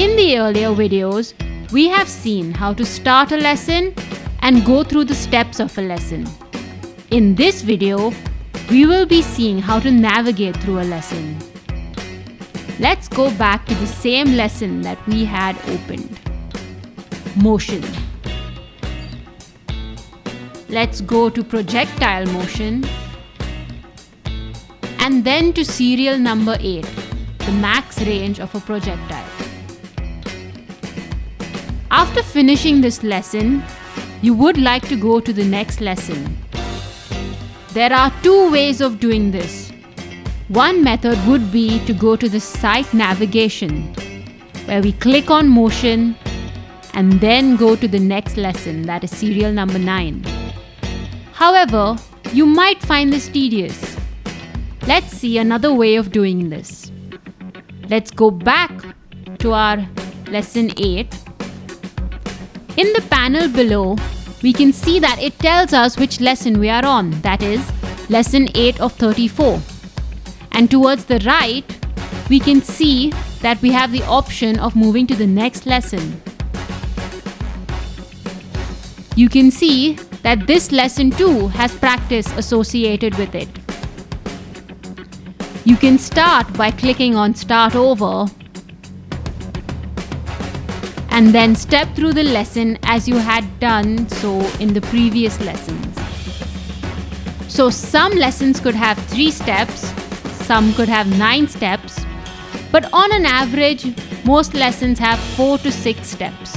In the earlier videos, we have seen how to start a lesson and go through the steps of a lesson. In this video, we will be seeing how to navigate through a lesson. Let's go back to the same lesson that we had opened. Motion. Let's go to projectile motion and then to serial number 8, the max range of a projectile. After finishing this lesson, you would like to go to the next lesson. There are two ways of doing this. One method would be to go to the site navigation, where we click on motion and then go to the next lesson, that is serial number 9. However, you might find this tedious. Let's see another way of doing this. Let's go back to our lesson 8. In the panel below, we can see that it tells us which lesson we are on, that is lesson 8 of 34. And towards the right, we can see that we have the option of moving to the next lesson. You can see that this lesson too has practice associated with it. You can start by clicking on Start Over and then step through the lesson as you had done so in the previous lessons. So some lessons could have 3 steps, some could have 9 steps, but on an average, most lessons have 4 to 6 steps.